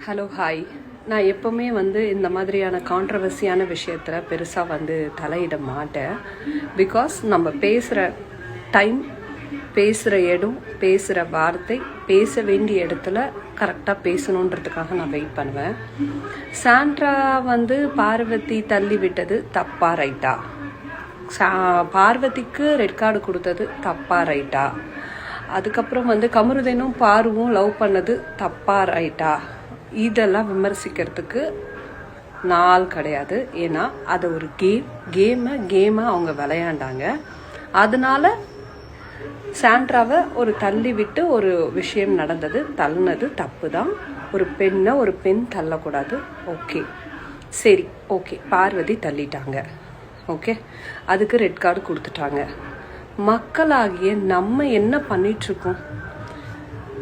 Hello hi. நான் எப்போவுமே இந்த மாதிரியான கான்ட்ரவர்சியான விஷயத்தில் பெருசாக தலையிட மாட்டேன். பிகாஸ் நம்ம பேசுகிற டைம், பேசுகிற இடம், பேசுகிற வார்த்தை, பேச வேண்டிய இடத்துல கரெக்டாக பேசணுன்றதுக்காக நான் வெயிட் பண்ணுவேன். சாண்ட்ரா பார்வதி தள்ளி விட்டது தப்பா ரைட்டா? பார்வதிக்கு ரெட் கார்டு கொடுத்தது தப்பா ரைட்டா? அதுக்கப்புறம் கமருதீனும் பாருவும் லவ் பண்ணது தப்பா ரைட்டா? இதெல்லாம் விமர்சிக்கிறதுக்கு நாள் கிடையாது. ஏன்னா அது ஒரு கேமை அவங்க விளையாண்டாங்க. அதனால சாண்ட்ராவை ஒரு தள்ளி விட்டு ஒரு விஷயம் நடந்தது. தள்ளினது தப்பு தான். ஒரு பெண் தள்ளக்கூடாது. ஓகே, சரி, ஓகே, பார்வதி தள்ளிட்டாங்க. ஓகே, அதுக்கு ரெட் கார்டு கொடுத்துட்டாங்க. மக்களாகிய நம்ம என்ன பண்ணிட்டுருக்கோம்?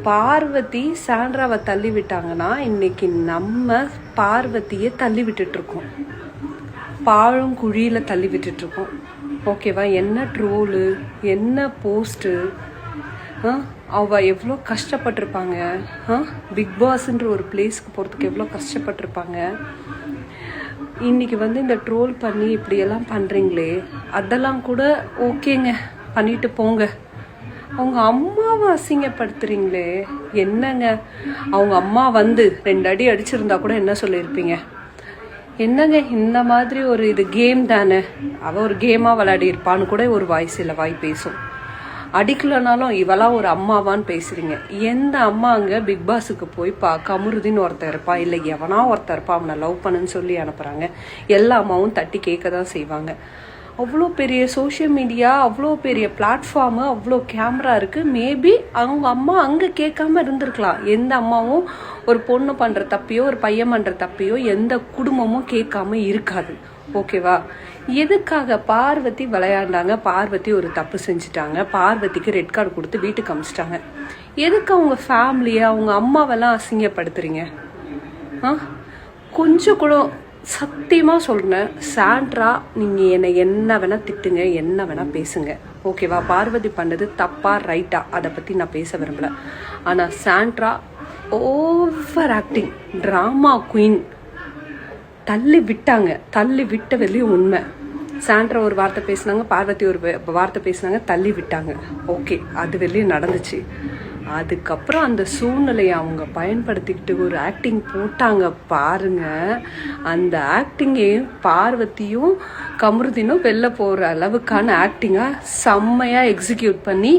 பார்வதி சாண்ட்ராவை தள்ளி விட்டாங்கன்னா இன்னைக்கு நம்ம பார்வதியை தள்ளி விட்டுட்ருக்கோம். பாழும் குழியில் தள்ளி விட்டுட்ருக்கோம். ஓகேவா? என்ன ட்ரோலு, என்ன போஸ்ட்டு, அவள் எவ்வளோ கஷ்டப்பட்டிருப்பாங்க. பிக் பாஸ்ன்ற ஒரு பிளேஸ்க்கு போகிறதுக்கு எவ்வளோ கஷ்டப்பட்டிருப்பாங்க. இன்னைக்கு இந்த ட்ரோல் பண்ணி இப்படியெல்லாம் பண்ணுறீங்களே, அதெல்லாம் கூட ஓகேங்க, பண்ணிட்டு போங்க. அவங்க அம்மாவை அசிங்கப்படுத்துறீங்களே, என்னங்க? அவங்க அம்மா 2 அடி அடிச்சிருந்தா கூட என்ன சொல்லியிருப்பீங்க? என்னங்க இந்த மாதிரி ஒரு இது கேம் தானே, அவள் ஒரு கேமாக விளையாடி இருப்பான்னு கூட ஒரு வாய் பேசும். அடிக்கலனாலும் இவெல்லாம் ஒரு அம்மாவான்னு பேசுறீங்க. எந்த அம்மா அங்கே பிக் பாஸுக்கு போய் கமருதின்னு ஒருத்தர் இருப்பா, இல்லை எவனா ஒருத்தர் இருப்பா, அவனை லவ் பண்ணுன்னு சொல்லி அனுப்புகிறாங்க. எல்லா அம்மாவும் தட்டி கேட்க தான் செய்வாங்க. அவ்வளோ பெரிய சோஷியல் மீடியா, அவ்வளோ பெரிய பிளாட்ஃபார்மு, அவ்வளோ கேமரா இருக்குது. மேபி அவங்க அம்மா அங்கே கேட்காம இருந்திருக்கலாம். எந்த அம்மாவும் ஒரு பொண்ணு பண்ணுற தப்பையோ ஒரு பையன் பண்ணுற தப்பையோ எந்த குடும்பமும் கேட்காம இருக்காது. ஓகேவா? எதுக்காக பார்வதி விளையாண்டாங்க? பார்வதி ஒரு தப்பு செஞ்சுட்டாங்க. பார்வதிக்கு ரெட் கார்டு கொடுத்து வீட்டுக்கு அமிச்சிட்டாங்க. எதுக்கு அவங்க ஃபேமிலியை, அவங்க அம்மாவெல்லாம் அசிங்கப்படுத்துறீங்க? கொஞ்சம் கூட சத்தியமாக சொல்கிறேன், சாண்ட்ரா, நீங்கள் என்னை என்ன வேணால் திட்டுங்க, என்ன வேணால் பேசுங்க. ஓகேவா? பார்வதி பண்ணது தப்பா ரைட்டா அதை பற்றி நான் பேச விரும்பலை. ஆனால் Sandra over acting, drama queen. தள்ளி விட்டாங்க. தள்ளி விட்ட வெளியும் உண்மை. சாண்ட்ரா ஒரு வார்த்தை பேசினாங்க, பார்வதி ஒரு வார்த்தை பேசினாங்க, தள்ளி விட்டாங்க. ஓகே, அது வெளியும் நடந்துச்சு. அதுக்கப்புறம் அந்த சூழ்நிலையை அவங்க பயன்படுத்திக்கிட்டு ஒரு ஆக்டிங் போட்டாங்க பாருங்க. அந்த ஆக்டிங்கையும் பார்வதியும் கமருதீனும் வெளில போகிற அளவுக்கான ஆக்டிங்காக செம்மையாக எக்ஸிக்யூட் பண்ணி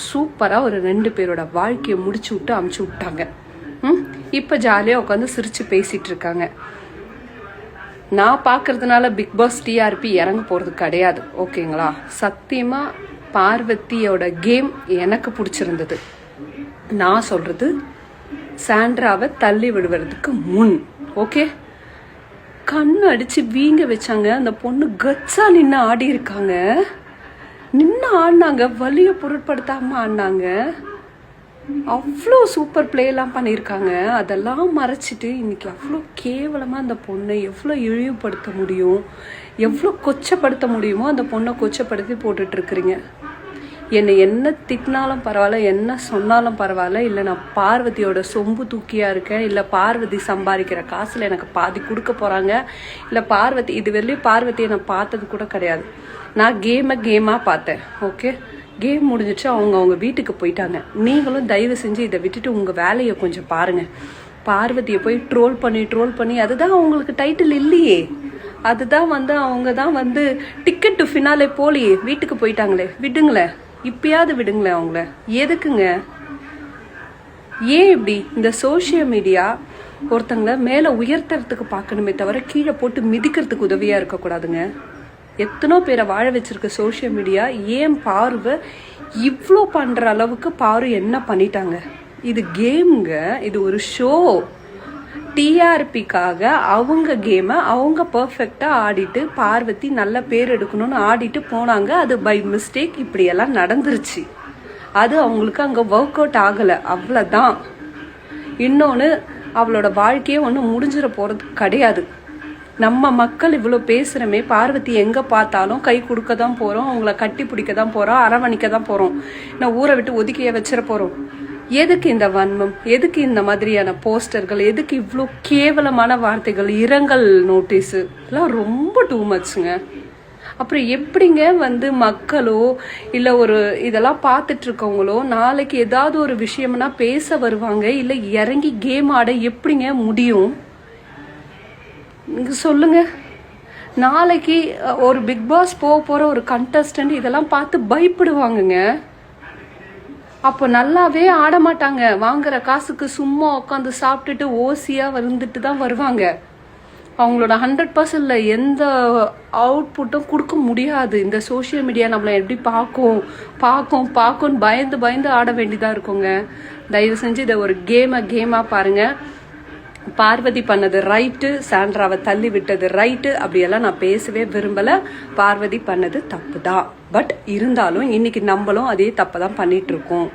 சூப்பராக ஒரு 2 பேரோட வாழ்க்கையை முடிச்சு விட்டு அமுச்சு விட்டாங்க. இப்போ ஜாலியாக உட்காந்து சிரித்து பேசிகிட்டு இருக்காங்க. நான் பார்க்கறதுனால பிக் பாஸ் டிஆர்பி இறங்க போகிறது கிடையாது. ஓகேங்களா? சத்தியமாக பார்வதியோட கேம் எனக்கு பிடிச்சிருந்தது. நான் சொல்கிறது, சாண்ட்ராவை தள்ளி விடுவதுக்கு முன் ஓகே, கண்ணு அடித்து வீங்க வச்சாங்க. அந்த பொண்ணு கட்ஸா நின்று ஆடி இருக்காங்க. நின்று ஆடினாங்க, வலியை பொருட்படுத்தாமல் ஆடினாங்க. அவ்வளோ சூப்பர் பிளேலாம் பண்ணியிருக்காங்க. அதெல்லாம் மறைச்சிட்டு இன்னைக்கு அவ்வளோ கேவலமாக அந்த பொண்ணை எவ்வளோ இழிவுபடுத்த முடியும், எவ்வளோ கொச்சப்படுத்த முடியுமோ அந்த பொண்ணை கொச்சப்படுத்தி போட்டுட்ருக்குறீங்க. என்னை என்ன திட்டினாலும் பரவாயில்ல, என்ன சொன்னாலும் பரவாயில்ல, இல்லை நான் பார்வதியோட சொம்பு தூக்கியாக இருக்கேன், இல்லை பார்வதி சம்பாதிக்கிற காசில் எனக்கு பாதி கொடுக்க போகிறாங்க, இல்லை பார்வதி இது வெளியும் பார்வதியை நான் பார்த்தது கூட கிடையாது. நான் கேமாக பார்த்தேன். ஓகே, கேம் முடிஞ்சிச்சு, அவங்க வீட்டுக்கு போயிட்டாங்க. நீங்களும் தயவு செஞ்சு இதை விட்டுட்டு உங்கள் வேலையை கொஞ்சம் பாருங்கள். பார்வதியை போய் ட்ரோல் பண்ணி அதுதான் அவங்களுக்கு டைட்டில் இல்லையே. அதுதான் அவங்க தான் டிக்கெட் டு ஃபினாலே போலியே, வீட்டுக்கு போயிட்டாங்களே. விடுங்களேன், இப்பயாவது விடுங்களேன் அவங்கள. எதுக்குங்க? ஏன் இப்படி? இந்த சோஷியல் மீடியா ஒருத்தங்களை மேலே உயர்த்துறதுக்கு பார்க்கணுமே தவிர கீழே போட்டு மிதிக்கிறதுக்கு உதவியாக இருக்கக்கூடாதுங்க. எத்தனோ பேரை வாழ வச்சிருக்க சோஷியல் மீடியா ஏன் பார்வை இவ்வளோ பண்ணுற அளவுக்கு பாரு என்ன பண்ணிட்டாங்க? இது கேமுங்க, இது ஒரு ஷோ. டிஆர்பிக்காக அவங்க கேமை அவங்க பர்ஃபெக்டாக ஆடிட்டு பார்வதி நல்ல பேர் எடுக்கணும்னு ஆடிட்டு போனாங்க. அது பை மிஸ்டேக் இப்படியெல்லாம் நடந்துருச்சு. அது அவங்களுக்கு அங்கே ஒர்க் அவுட் ஆகலை, அவ்வளோதான். இன்னொன்று, அவளோட வாழ்க்கையே ஒன்றும் முடிஞ்சிட போகிறது கிடையாது. நம்ம மக்கள் இவ்வளோ பேசுகிறோமே, பார்வதி எங்கே பார்த்தாலும் கை கொடுக்க தான் போகிறோம், அவங்கள கட்டி பிடிக்க தான் போகிறோம், அரவணைக்க தான் போகிறோம். நான் ஊரை விட்டு ஒதுக்கிய வச்சிட போகிறோம். எதுக்கு இந்த வன்மம், எதுக்கு இந்த மாதிரியான போஸ்டர்கள், எதுக்கு இவ்வளோ கேவலமான வார்த்தைகள், இரங்கல் நோட்டீஸு எல்லாம் ரொம்ப டூ மச்ங்க. அப்புறம் எப்படிங்க வந்து மக்களோ இல்லை ஒரு இதெல்லாம் பார்த்துட்டு இருக்கவங்களோ நாளைக்கு ஏதாவது ஒரு விஷயம்னா பேச வருவாங்க, இல்லை இறங்கி கேம் ஆட எப்படிங்க முடியும்? நீங்க சொல்லுங்க. நாளைக்கு ஒரு பிக் பாஸ் போகிற ஒரு கண்டஸ்டன்ட் இதெல்லாம் பார்த்து பயப்படுவாங்கங்க. அப்போ நல்லாவே ஆட மாட்டாங்க. வாங்குற காசுக்கு சும்மா உட்காந்து சாப்பிட்டுட்டு ஓசியாக வந்துட்டு தான் வருவாங்க. அவங்களோட 100% எந்த அவுட்புட்டும் கொடுக்க முடியாது. இந்த சோஷியல் மீடியா நம்மளை எப்படி பார்க்கும்னு பயந்து ஆட வேண்டியதாக இருக்குங்க. தயவு செஞ்சு இதை ஒரு கேமாக பாருங்கள். பார்வதி பண்ணது ரைட்டு, சாண்ட்ராவை தள்ளி விட்டது ரைட்டு, அப்படியெல்லாம் நான் பேசவே விரும்பலை. பார்வதி பண்ணது தப்பு தான். பட் இருந்தாலும் இன்னைக்கு நம்மளும் அதே தப்பை தான் பண்ணிட்டு இருக்கோம்.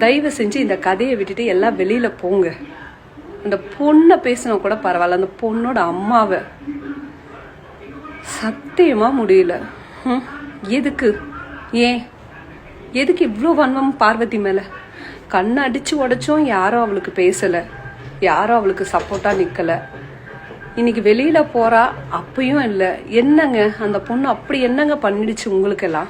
தயவு செஞ்சு இந்த கதையை விட்டுட்டு எல்லாம் வெளியில போங்க. அந்த பொண்ணை பேசினா கூட பரவாயில்ல, அந்த பொண்ணோட அம்மாவை சத்தியமா முடியல. எதுக்கு, ஏன் எதுக்கு இவ்வளோ வன்மம் பார்வதி மேல? கண்ணை அடிச்சு உடைச்சோம், யாரும் அவளுக்கு பேசலை, யாரும் அவளுக்கு சப்போர்ட்டா நிக்கல. இன்னைக்கு வெளியில போறா, அப்பயும் இல்லை. என்னங்க அந்த பொண்ணு அப்படி என்னங்க பண்ணிடுச்சு உங்களுக்கு எல்லாம்?